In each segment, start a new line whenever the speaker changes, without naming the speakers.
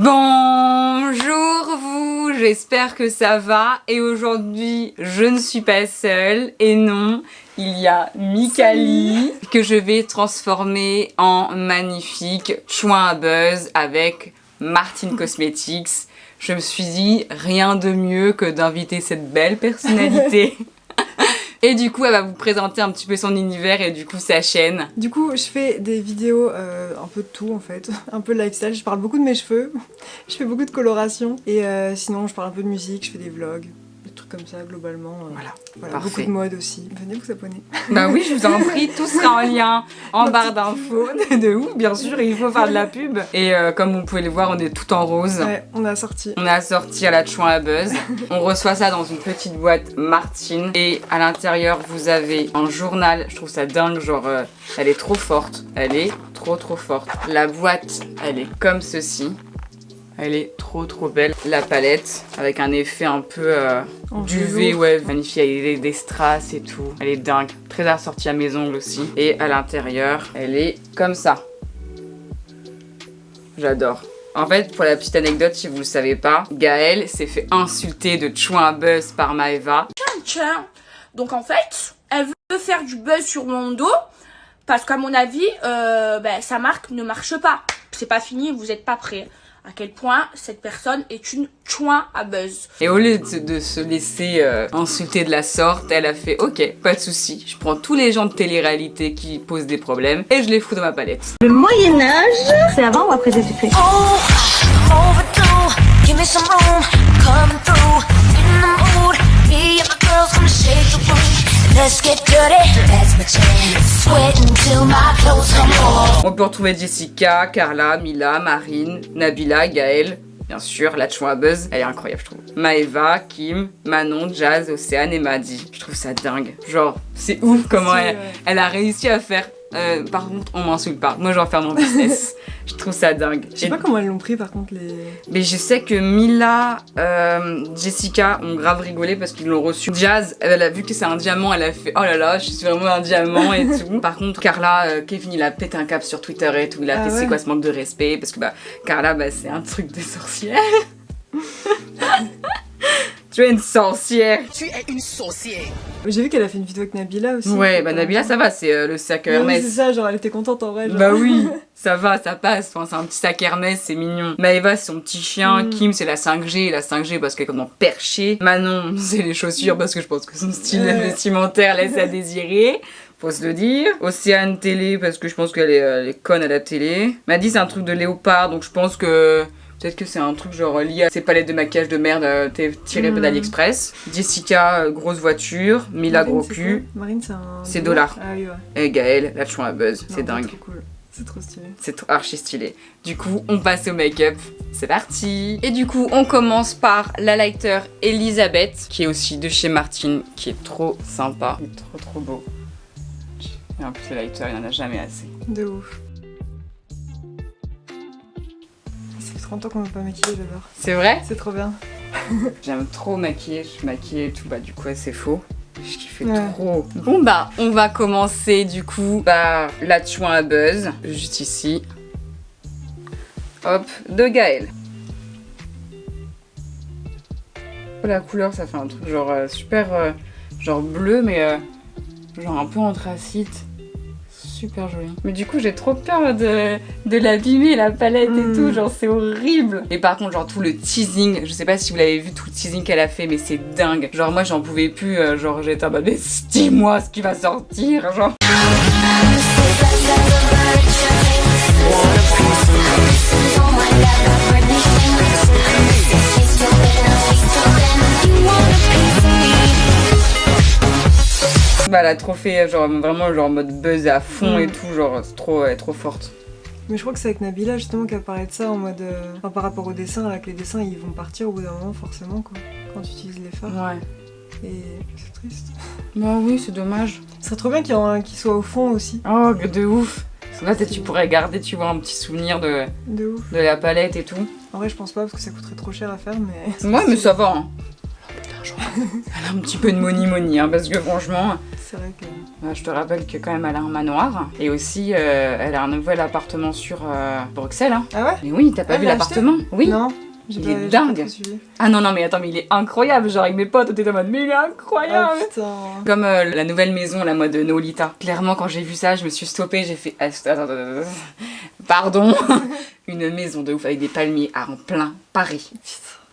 Bonjour vous, j'espère que ça va et aujourd'hui je ne suis pas seule et non, il y a Mikali que je vais transformer en magnifique chouin à buzz avec Martine Cosmetics. Je me suis dit rien de mieux que d'inviter cette belle personnalité. Et du coup, elle va vous présenter un petit peu son univers et du coup sa chaîne.
Du coup, je fais des vidéos un peu de tout en fait, un peu de lifestyle, je parle beaucoup de mes cheveux, je fais beaucoup de coloration et sinon je parle un peu de musique, je fais des vlogs, des trucs comme ça globalement. Voilà, beaucoup de mode aussi. Venez vous abonner.
Bah oui, je vous en prie, tout sera en lien en barre d'infos. De ouf, bien sûr, il faut faire de la pub. Et comme vous pouvez le voir, on est tout en rose.
Ouais, on a sorti.
On a sorti à la chouin à buzz. On reçoit ça dans une petite boîte Martine. Et à l'intérieur, vous avez un journal. Je trouve ça dingue, genre, elle est trop forte. Elle est trop forte. La boîte, elle est comme ceci. Elle est trop belle. La palette, avec un effet un peu duvet, ouais, magnifique, avec des strass et tout. Elle est dingue. Très assortie à mes ongles aussi. Et à l'intérieur, elle est comme ça. J'adore. En fait, pour la petite anecdote, si vous le savez pas, Gaëlle s'est fait insulter de chouin à buzz par Maëva.
Tiens. Donc en fait, elle veut faire du buzz sur mon dos parce qu'à mon avis, sa marque ne marche pas. C'est pas fini, vous êtes pas prêts. À quel point cette personne est une chouin à buzz.
Et au lieu de se laisser insulter de la sorte, elle a fait ok, pas de souci, je prends tous les gens de télé-réalité qui posent des problèmes et je les fous dans ma palette.
Le Moyen-Âge, c'est avant ou après Jésus-Christ?
On peut retrouver Jessica, Carla, Mila, Marine, Nabila, Gaëlle, bien sûr, la chouin à buzz, elle est incroyable je trouve. Maëva, Kim, Manon, Jazz, Océane et Maddy. Je trouve ça dingue. Genre, c'est ouf comment elle a réussi à faire... par contre, on m'insulte pas. Moi, je vais en faire mon business. Je trouve ça dingue.
Je sais pas comment elles l'ont pris par contre les...
Mais je sais que Mila, Jessica ont grave rigolé parce qu'ils l'ont reçu. Jazz, elle a vu que c'est un diamant, elle a fait oh là là, je suis vraiment un diamant et tout. Par contre, Carla, Kevin, il a pété un câble sur Twitter et tout. Il a fait c'est quoi ce manque de respect parce que Carla, c'est un truc de sorcière. Tu es une sorcière.
Tu es une sorcière.
J'ai vu qu'elle a fait une vidéo avec Nabila aussi.
Ouais, Nabila ça va, c'est le sac Hermès.
Oui, c'est ça, genre elle était contente en vrai. Genre.
Bah oui, ça va, ça passe. Enfin, c'est un petit sac Hermès, c'est mignon. Maëva c'est son petit chien. Kim c'est la 5G. La 5G parce qu'elle est complètement perchée. Manon c'est les chaussures parce que je pense que son style vestimentaire laisse à désirer. Faut se le dire. Océane télé parce que je pense qu'elle est conne à la télé. Maddy c'est un truc de léopard donc je pense que... Peut-être que c'est un truc genre lié à ces palettes de maquillage de merde tirées d'AliExpress. Jessica, grosse voiture. Mila,
Marine,
gros cul.
Marine,
c'est $.
Ah oui, ouais.
Et Gaëlle, la chouin à buzz. C'est dingue.
Trop cool. C'est trop stylé.
C'est archi stylé. Du coup, on passe au make-up. C'est parti. Et du coup, on commence par la lighter Elisabeth, qui est aussi de chez Martine, qui est trop sympa. Il est trop beau. Et en plus, le lighter, il n'y en a jamais assez.
De ouf. Ça fait 30 ans qu'on ne pas maquiller, j'adore.
C'est vrai?
C'est trop bien.
J'aime trop maquiller, je maquille et tout, du coup c'est faux. Je kiffe trop. Bon on va commencer du coup par la chouin à buzz, juste ici. Hop, de Gaëlle. La couleur ça fait un truc genre super genre bleu mais genre un peu anthracite. Super joli. Mais du coup j'ai trop peur de l'abîmer la palette et tout, genre c'est horrible. Et par contre genre tout le teasing, je sais pas si vous l'avez vu tout le teasing qu'elle a fait mais c'est dingue. Genre moi j'en pouvais plus, genre j'étais en mode mais dis-moi ce qui va sortir genre. Elle a trop fait genre vraiment genre mode buzz à fond et tout, genre c'est trop, elle est trop forte.
Mais je crois que c'est avec Nabila justement qu'elle parlait de ça en mode enfin, par rapport au dessin, là que les dessins ils vont partir au bout d'un moment forcément quoi, quand tu utilises les fards.
Ouais.
Et c'est triste.
Bah oui c'est dommage.
Ce serait trop bien qu'il y en ait un qui soit au fond aussi.
Oh de ouf. Parce que là peut-être tu pourrais garder tu vois un petit souvenir de la palette et tout.
En vrai je pense pas parce que ça coûterait trop cher à faire mais...
Ouais mais ça va hein. Elle a un petit peu de money hein, parce que franchement...
c'est vrai que...
Je te rappelle que quand même elle a un manoir. Et aussi elle a un nouvel appartement sur Bruxelles. Hein.
Ah ouais?
Mais oui, t'as pas
Elle
vu
l'a
l'appartement? Oui.
Non,
Il
j'ai
est
pas
dingue.
trop suivi.
Ah non, non, mais attends, mais il est incroyable. Genre avec mes potes, on était en mode, mais il est incroyable.
Oh putain.
Comme la nouvelle maison, la mode Nolita. Clairement, quand j'ai vu ça, je me suis stoppée, j'ai fait... Attends, pardon. Une maison de ouf avec des palmiers en plein Paris.
Putain.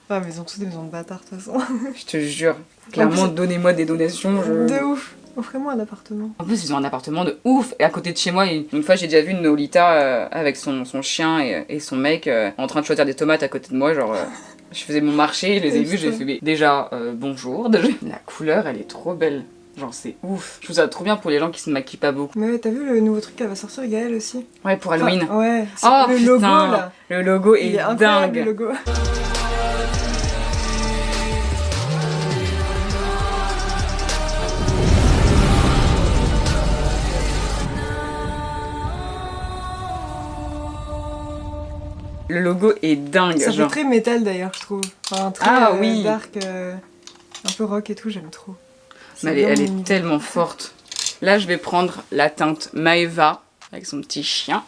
Ah, mais ils ont tous des maisons de bâtards de toute façon.
Je te jure. Clairement, donnez-moi des donations.
De ouf. Offrez-moi un appartement.
En plus, ils ont un appartement de ouf. Et à côté de chez moi, une fois, j'ai déjà vu une Nolita avec son chien et son mec en train de choisir des tomates à côté de moi. Genre, je faisais mon marché, je les ai vus, j'ai fait mais déjà, bonjour. Déjà. La couleur, elle est trop belle. Genre, c'est ouf. Je trouve ça trop bien pour les gens qui se maquillent pas beaucoup.
Mais ouais, t'as vu le nouveau truc qu'elle va sortir, Gaëlle aussi?
Ouais, pour Halloween.
Enfin, ouais.
Oh,
le
putain.
logo là.
Le logo
Il est
est
incroyable,
dingue.
le logo.
Le logo est dingue.
Ça
genre.
fait très métal d'ailleurs, je trouve. Enfin, très
Oui.
dark, un peu rock et tout, j'aime trop.
Mais elle est tellement forte. Là, je vais prendre la teinte Maeva avec son petit chien.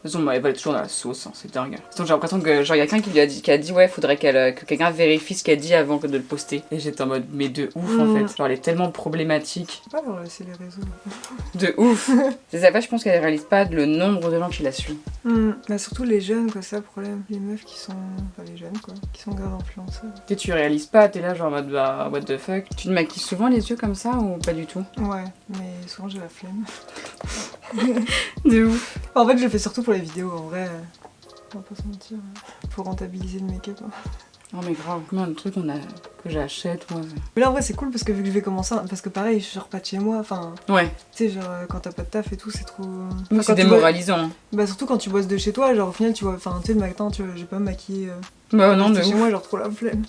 De toute façon, Maeva est toujours dans la sauce, hein, c'est dingue. De toute façon, j'ai l'impression que genre y a quelqu'un qui a dit ouais, faudrait que quelqu'un vérifie ce qu'elle dit avant de le poster. Et j'étais en mode mais de ouf en fait. Genre elle est tellement problématique.
Pas leur laisser les réseaux.
De ouf. C'est ça, je pense qu'elle réalise pas le nombre de gens qui la suivent.
Bah surtout les jeunes quoi, c'est ça le problème. Les meufs qui sont... Enfin les jeunes quoi, qui sont grave influenceurs.
Tu réalises pas, t'es là genre en mode bah what the fuck. Tu te maquilles souvent les yeux comme ça ou pas du tout?
Ouais, mais souvent j'ai la flemme.
De ouf.
Enfin, en fait je le fais surtout pour les vidéos en vrai. On va pas se mentir. Faut rentabiliser le make-up. Hein.
Oh mais grave, combien de trucs que j'achète moi.
Mais là en vrai c'est cool parce que vu que je vais commencer, parce que pareil je sors pas de chez moi, enfin...
Ouais.
Tu sais genre quand t'as pas de taf et tout c'est trop...
Oui, c'est démoralisant. Hein.
Bah surtout quand tu bosses de chez toi, genre au final tu vois, enfin tu sais le matin tu vois, j'ai pas me maquiller
Bah non, de
chez
ouf.
moi genre trop la flemme.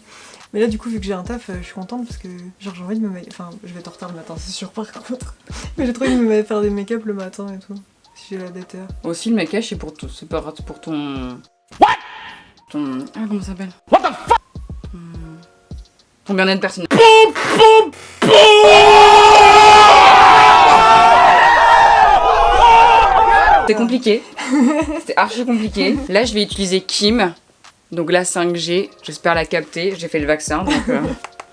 Mais là du coup vu que j'ai un taf, je suis contente parce que genre j'ai envie de me maquiller, enfin je vais être en retard le matin c'est sûr par contre. Mais j'ai trop envie de me faire des make-up le matin et tout, si j'ai la déter.
Aussi le make-up c'est pour ton... What? Ton... Ah comment ça s'appelle? What the fuck? Ton bien-être personnel. C'est compliqué. C'était archi compliqué. Là, je vais utiliser Kim. Donc la 5G. J'espère la capter. J'ai fait le vaccin. Donc,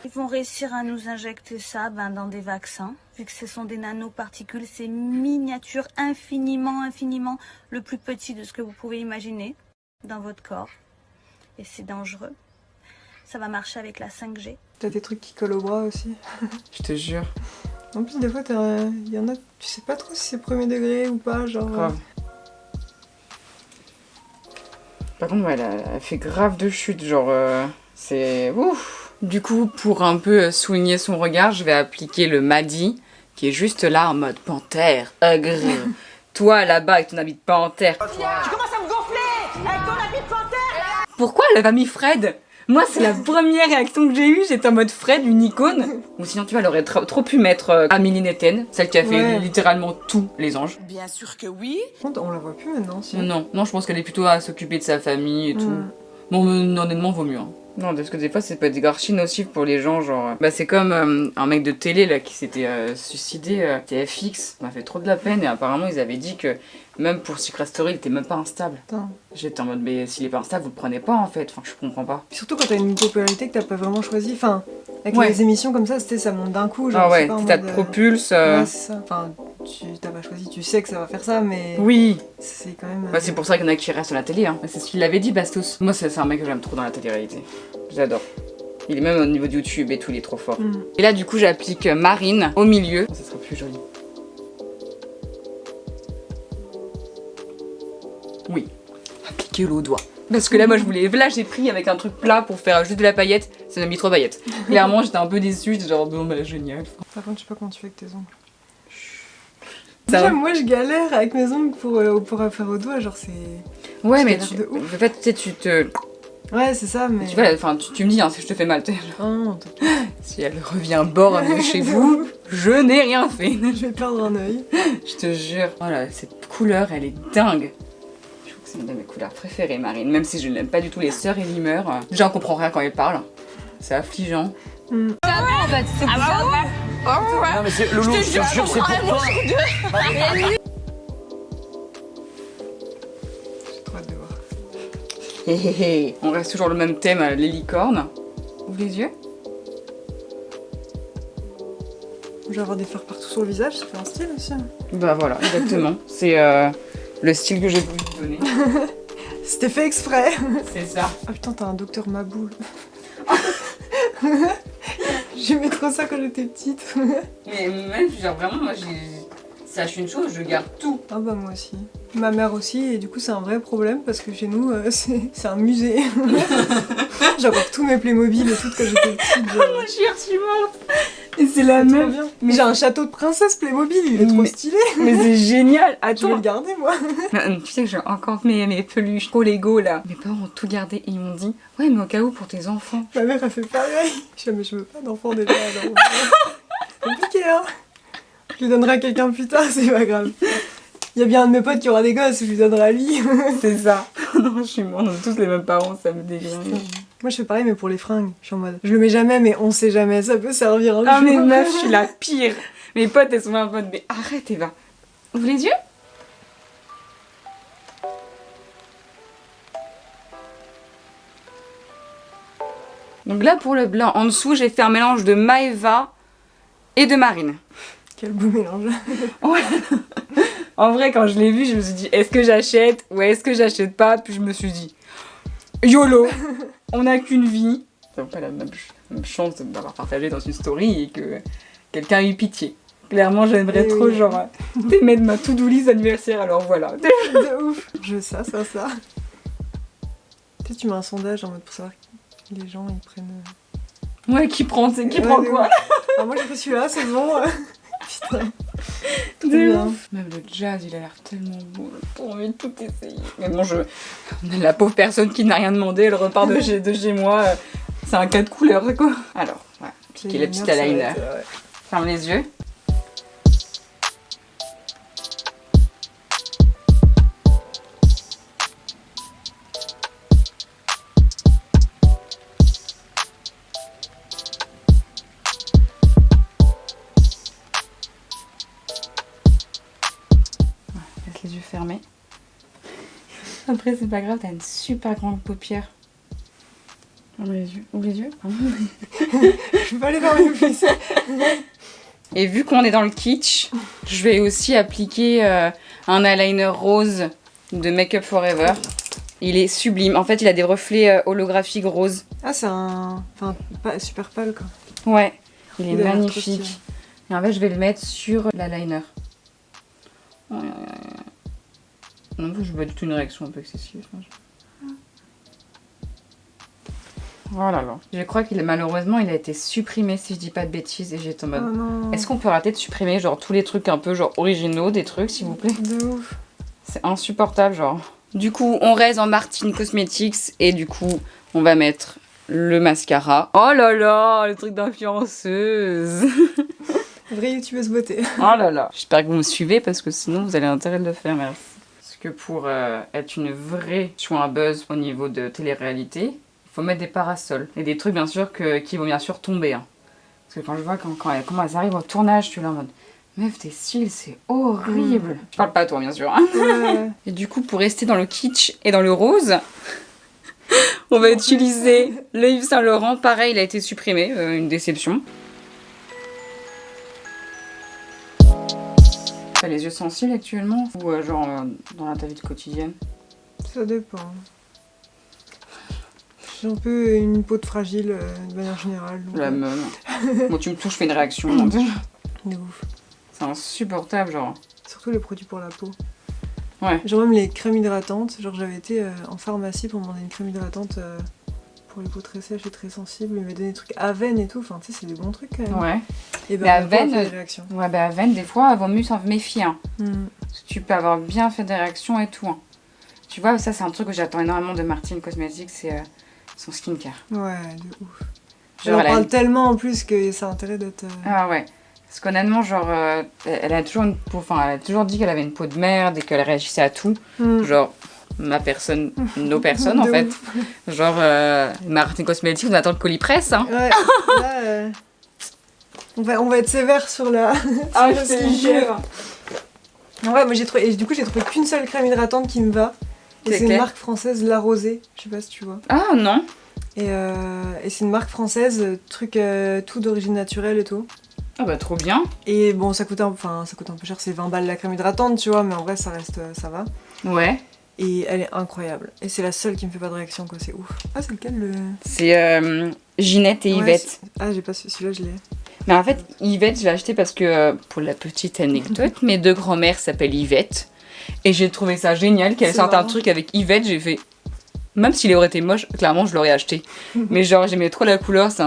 Ils vont réussir à nous injecter ça dans des vaccins. Vu que ce sont des nanoparticules, c'est miniature, infiniment le plus petit de ce que vous pouvez imaginer dans votre corps. Et c'est dangereux. Ça va marcher avec la 5G.
T'as des trucs qui collent au bras aussi.
je te jure.
En plus des fois il y en a, tu sais pas trop si c'est premier degré ou pas, genre...
Grave. Par contre, ouais, elle fait grave de chute. Genre, c'est... Ouf. Du coup, pour un peu souligner son regard, je vais appliquer le Madi, qui est juste là en mode panthère, aigre. Toi, là-bas, avec ton habit de panthère.
Tu commences à me gonfler avec ton habit de panthère.
Pourquoi elle a pas mis Fred? Moi, c'est la première réaction que j'ai eue. J'étais en mode Fred, une icône. Ou sinon, tu vois, elle aurait trop pu mettre Amélie Netten, celle qui a fait littéralement tous les anges.
Bien sûr que oui.
On la voit plus maintenant, si.
Non, je pense qu'elle est plutôt à s'occuper de sa famille et tout. Bon, mais honnêtement, vaut mieux. Hein. Non, parce que des fois, ça peut être grave nocif pour les gens, genre... Bah, c'est comme un mec de télé, là, qui s'était suicidé, TFX. Ça m'a fait trop de la peine, et apparemment, ils avaient dit que même pour Secret Story, il était même pas instable.
Putain.
J'étais en mode, mais s'il est pas instable, vous le prenez pas, en fait. Enfin, je comprends pas.
Puis surtout quand t'as une popularité que t'as pas vraiment choisi, enfin... Avec
Ouais.
les émissions comme ça, ça monte d'un coup, genre...
Ah ouais,
c'est pas en
ça te
mode,
propulse...
Ouais, c'est ça. Enfin, t'as pas choisi, tu sais que ça va faire ça, mais...
Oui.
C'est quand même...
Bah, c'est pour ça qu'il y en a qui restent à la télé, hein. C'est ce qu'il avait dit, Bastos. Moi, c'est un mec que j'aime trop dans la télé-réalité. J'adore. Il est même au niveau de YouTube et tout, il est trop fort. Et là, du coup, j'applique Marine au milieu. Ça sera plus joli. Oui. Appliquer au doigt. Parce que là, moi, je voulais... Là, j'ai pris avec un truc plat pour faire juste de la paillette. Ça m'a mis 3 paillettes. Clairement, j'étais un peu déçue. J'étais genre, bon, bah, génial.
Par contre, je sais pas comment tu fais avec tes ongles.
Ça
Déjà,
va.
moi, je galère avec mes ongles pour faire au doigt, genre c'est...
Ouais,
Je
mais
galère de ouf.
en fait, tu sais, tu te...
Ouais, c'est ça, mais...
Tu vois, enfin, tu me dis, hein, si je te fais mal.
Oh, non,
Si elle revient bord de chez vous, je n'ai rien fait.
je vais perdre un œil.
Je te jure. Voilà, cette couleur, elle est dingue. Je trouve que c'est une de mes couleurs préférées, Marine. Même si je n'aime pas du tout les sœurs et limeurs. Déjà, on comprend rien quand elles parlent. C'est affligeant.
Mm.
en fait. C'est pour ça.
Non mais c'est Loulou, je te jure, c'est pour toi.
J'ai trop hâte de voir.
Hé hé hé. On reste toujours le même thème, les licornes. Ouvre les yeux.
Je vais avoir des fers partout sur le visage, ça fait un style aussi.
Bah voilà, exactement. C'est le style que j'ai voulu te donner.
C'était fait exprès.
C'est ça.
Ah putain, t'as un docteur Maboule. J'aimais trop ça quand j'étais petite.
Mais même, genre vraiment, moi j'ai. Sache une chose, je garde tout.
Ah bah moi aussi. Ma mère aussi, et du coup c'est un vrai problème parce que chez nous c'est un musée. J'ai encore tous mes Playmobil et tout quand j'étais petite.
Moi je suis archi morte. Et c'est la
C'est trop
même.
bien. Mais j'ai un château de princesse Playmobil, il est trop
Mais-
stylé.
Mais c'est génial.
Je vais
Attends.
le garder moi.
Tu sais que j'ai encore mes peluches trop Lego là. Mes parents ont tout gardé et ils m'ont dit ouais mais au cas où pour tes enfants.
Ma mère a fait pareil. Je dis mais je veux pas d'enfant déjà. Alors. C'est compliqué hein. Je lui donnerai à quelqu'un plus tard, c'est pas grave. Il y a bien un de mes potes qui aura des gosses, je lui donnerai à lui.
C'est ça. Non, je suis morte. On a tous les mêmes parents, ça me déglingue.
Moi je fais pareil mais pour les fringues. Je suis en mode je le mets jamais mais on sait jamais, ça peut servir un
Ah
jour.
mais meuf, je suis la pire. Mes potes elles sont en mode mais arrête Eva. Ouvre les yeux. Donc là pour le blanc, en dessous j'ai fait un mélange de Maeva et de Marine.
Quel beau mélange.
En vrai quand je l'ai vu je me suis dit est-ce que j'achète ou est-ce que j'achète pas. Puis je me suis dit YOLO, on n'a qu'une vie. Ça vaut pas la même chance d'avoir partagé dans une story et que quelqu'un ait eu pitié. Clairement j'aimerais
Eh
trop
oui.
genre t'aimer de ma to-do list anniversaire alors voilà.
De ouf. Je veux ça. Peut-être tu mets un sondage en mode pour savoir les gens ils prennent.
Ouais qui prend
Ouais,
quoi
de ouf. Ah, moi j'ai pris celui-là, c'est bon. Putain. Trop
De
bien.
ouf. Même le jazz il a l'air tellement beau, j'ai pas envie de tout essayer. Mais bon la pauvre personne qui n'a rien demandé elle repart de chez moi. C'est un cas de couleur c'est quoi. Alors voilà, piquer la petite eyeliner. Ferme les yeux. Laisse les yeux fermés. Après c'est pas grave, t'as une super grande paupière. Ouvre les yeux. Ouvre les yeux.
Je peux pas aller voir mes plus.
Et vu qu'on est dans le kitsch, je vais aussi appliquer un eyeliner rose de Make Up Forever. Il est sublime. En fait, il a des reflets holographiques roses.
Ah, c'est un. Enfin, pas super pâle quoi.
Ouais, il est
Il a l'air trop
magnifique.
stylé.
Et en fait, je vais le mettre sur l'eyeliner. Non, je veux pas du tout une réaction un peu excessive. Voilà, là. Je crois qu'il malheureusement il a été supprimé si je dis pas de bêtises et j'étais en
Oh
mode.
non.
Est-ce qu'on peut arrêter de supprimer genre tous les trucs un peu genre originaux des trucs s'il vous plaît?
De ouf.
C'est insupportable genre. Du coup on reste en Martine Cosmetics et du coup on va mettre le mascara. Oh là là, le truc d'influenceuse.
Vraie youtubeuse beauté.
Oh là là. J'espère que vous me suivez parce que sinon vous allez intérêt de le faire, merci. Parce que pour être une vraie sur un buzz au niveau de télé-réalité, il faut mettre des parasols. Et des trucs bien sûr qui vont bien sûr tomber. Hein. Parce que quand je vois comment elles arrivent au tournage, je suis là en mode meuf tes cils c'est horrible. Je parle pas à toi bien sûr. Hein.
Ouais.
Et du coup pour rester dans le kitsch et dans le rose, on va utiliser le Yves Saint Laurent. Pareil il a été supprimé, une déception. T'as les yeux sensibles actuellement ou genre dans ta vie quotidienne?
Ça dépend. J'ai un peu une peau de fragile de manière générale. Donc,
La meule. Bon tu me touches, je fais une réaction.
de ouf.
C'est insupportable genre.
Surtout les produits pour la peau.
Ouais.
Genre même les crèmes hydratantes. Genre j'avais été en pharmacie pour demander une crème hydratante pour les peaux très sèches et très sensibles. Ils m'avaient donné des trucs Aven et tout. Enfin tu sais c'est des bons trucs quand même.
Ouais.
Et
Mais
ma peau a
Aven,
fait des réactions.
Ouais bah Aven des fois il vaut mieux s'en méfier. Hein.
Mm.
Parce que tu peux avoir bien fait des réactions et tout. Hein. Tu vois ça c'est un truc que j'attends énormément de Martine Cosmetics, c'est son skincare.
Ouais, de ouf.
Genre,
On en
elle a
parle
une-
tellement en plus que ça a intérêt d'être...
Ah ouais. Parce qu'honnêtement, genre, elle a toujours une peau, enfin, elle a toujours dit qu'elle avait une peau de merde et qu'elle réagissait à tout.
Mm.
Genre, ma personne, nos personnes en
De
fait.
ouf.
Genre, Martine Cosmetics, on attend le colis presse, hein.
Ouais, là, On va être sévère sur la...
Ah,
sur
je
le
te
skincare.
jure.
Ouais, moi j'ai trouvé... Et du coup, j'ai trouvé qu'une seule crème hydratante qui me va. Et
C'est
c'est une
quelle
marque française, La Rosée. Je sais pas si tu vois.
Ah non.
Et c'est une marque française, truc tout d'origine naturelle et tout.
Ah bah trop bien.
Et bon, ça coûte un peu cher, c'est 20 balles la crème hydratante, tu vois, mais en vrai, ça reste, ça va.
Ouais.
Et elle est incroyable. Et c'est la seule qui me fait pas de réaction, quoi, c'est ouf. Ah, c'est lequel le...
C'est Ginette et
Ouais,
Yvette.
ah, j'ai pas celui-là, je l'ai.
Mais en fait, Yvette, je l'ai acheté parce que, pour la petite anecdote, mes 2 grands-mères s'appellent Yvette. Et j'ai trouvé ça génial qu'elle
C'est
sorte un
marrant.
truc avec Yvette. J'ai fait. Même s'il aurait été moche, clairement, je l'aurais acheté. Mais genre, j'aimais trop la couleur, c'est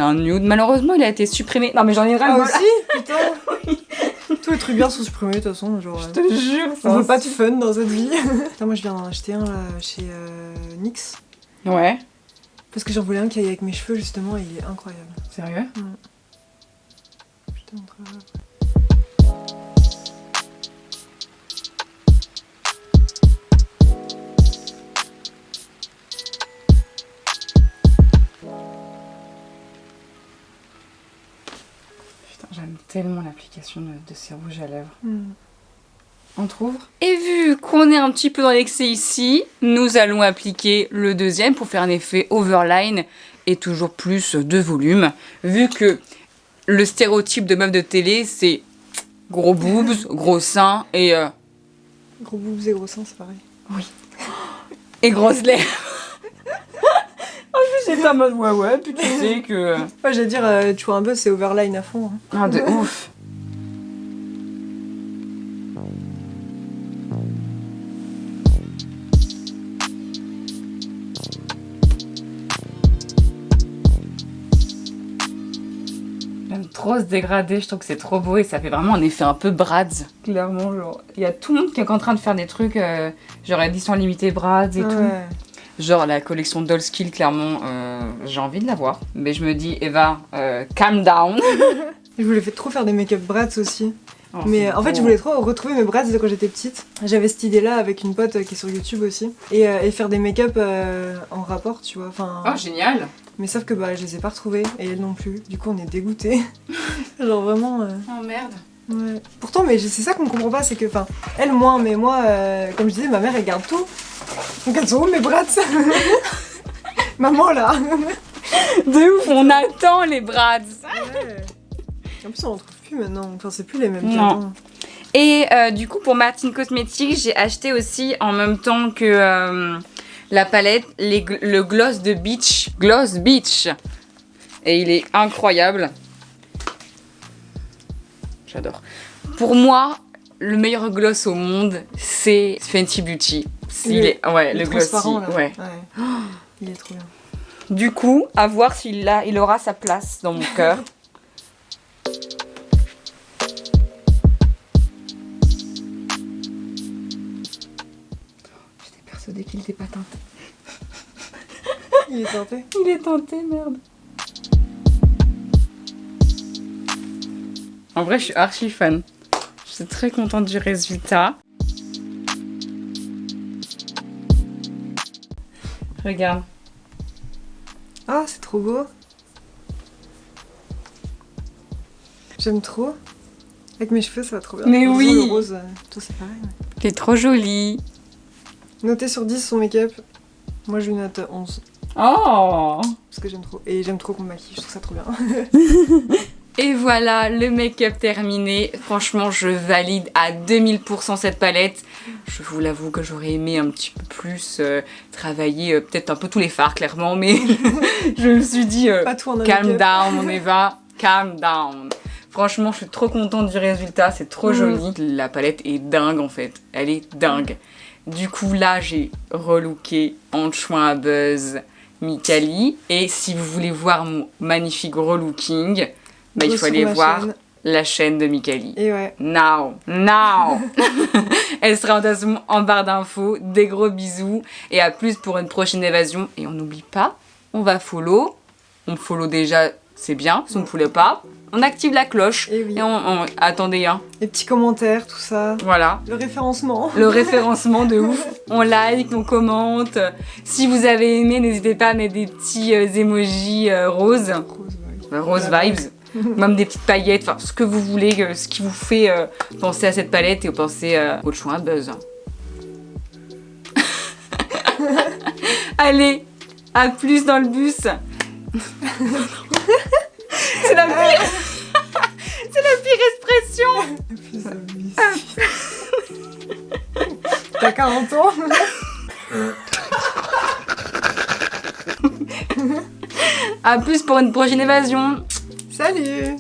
un nude. Malheureusement, il a été supprimé. Non, mais j'en ai ras
Ah
le bol.
aussi putain. Tous les trucs bien sont supprimés, de toute façon, genre...
Je te jure,
on veut pas de fun dans cette vie. Putain, moi, je viens d'en acheter un, là, chez NYX.
Ouais.
Parce que j'en voulais un qui aille avec mes cheveux, justement, et il est incroyable.
Sérieux?
Je te montrerai après.
Putain, j'aime tellement l'application de ces rouges à lèvres.
Mm.
On trouve. Et vu qu'on est un petit peu dans l'excès ici, nous allons appliquer le deuxième pour faire un effet overline et toujours plus de volume. Vu que le stéréotype de meuf de télé, c'est gros boobs, gros seins et
Gros boobs et gros seins, c'est pareil.
grosses lèvres. En plus, j'étais en mode ouais, puis tu sais que...
Ouais, j'allais dire, tu vois un peu, c'est overline à fond. Hein.
Ah, de ouf. J'aime trop se dégrader, je trouve que c'est trop beau et ça fait vraiment un effet un peu Brads. Clairement, genre, il y a tout le monde qui est en train de faire des trucs, genre édition limitée Brads et tout.
Ouais.
Genre la collection Dollskill, clairement, j'ai envie de la voir. Mais je me dis, Eva, calm down.
Je voulais trop faire des make-up brats aussi.
Oh,
Mais
c'est
en fait,
beau.
je voulais trop retrouver mes brats de quand j'étais petite. J'avais cette idée-là avec une pote qui est sur YouTube aussi. Et faire des make-up en rapport, tu vois. Enfin,
Oh, génial.
mais sauf que bah, je les ai pas retrouvés et elle non plus. Du coup, on est dégoûtés. Genre vraiment.
Oh merde.
Ouais. Pourtant, mais c'est ça qu'on comprend pas, c'est que, enfin, elle moins, mais moi, comme je disais, ma mère elle garde tout. Donc elles sont où mes brats? Maman là.
De ouf, on attend les Brads.
Ouais. En plus, on en trouve plus maintenant. Enfin, c'est plus les mêmes
Non.
qu'avant.
Et du coup, pour Martin Cosmetics, j'ai acheté aussi en même temps que la palette le gloss de Beach. Gloss Beach. Et il est incroyable. J'adore. Pour moi, le meilleur gloss au monde, c'est Fenty Beauty. Le glossy.
transparent, là.
Ouais.
Ouais. Il est trop bien.
Du coup, à voir s'il il aura sa place dans mon cœur. J'étais persuadée qu'il n'était pas teinté.
Il est tenté.
Il est teinté, merde. En vrai, je suis archi fan. Je suis très contente du résultat. Regarde.
Ah, c'est trop beau. J'aime trop. Avec mes cheveux, ça va trop bien.
Mais
En faisant
oui.
Le rose, toi c'est pareil. Ouais.
T'es trop jolie.
Noté sur 10 son make-up, moi je lui note 11.
Oh!
Parce que j'aime trop. Et j'aime trop qu'on me maquille, je trouve ça trop bien.
Et voilà, le make-up terminé. Franchement, je valide à 2000% cette palette. Je vous l'avoue que j'aurais aimé un petit peu plus travailler peut-être un peu tous les fards, clairement, mais je me suis dit
Pas tout en un
calm
make-up.
down, mon Eva, calm down. Franchement, je suis trop contente du résultat, c'est trop joli. La palette est dingue en fait, elle est dingue. Du coup, là, j'ai relooké en chouin à buzz Micali. Et si vous voulez voir mon magnifique relooking, bah, il faut
Sur
aller
ma
voir
chaîne.
la chaîne de Micali.
Et ouais.
Now Elle sera en barre d'infos. Des gros bisous et à plus pour une prochaine évasion. Et on n'oublie pas, on va follow. On follow déjà, c'est bien. Si on ne follow pas, on active la cloche.
Et oui.
Et attendez, hein.
Les petits commentaires, tout ça.
Voilà.
Le référencement.
Le référencement de ouf. On like, on commente. Si vous avez aimé, n'hésitez pas à mettre des petits emojis roses.
Rose, ouais.
Rose
La
vibes. même des petites paillettes, enfin ce que vous voulez, ce qui vous fait penser à cette palette et penser au choix à buzz. Allez, à plus dans le bus. C'est la pire. C'est la pire expression.
T'as 40 ans.
À plus pour une prochaine évasion.
Salut.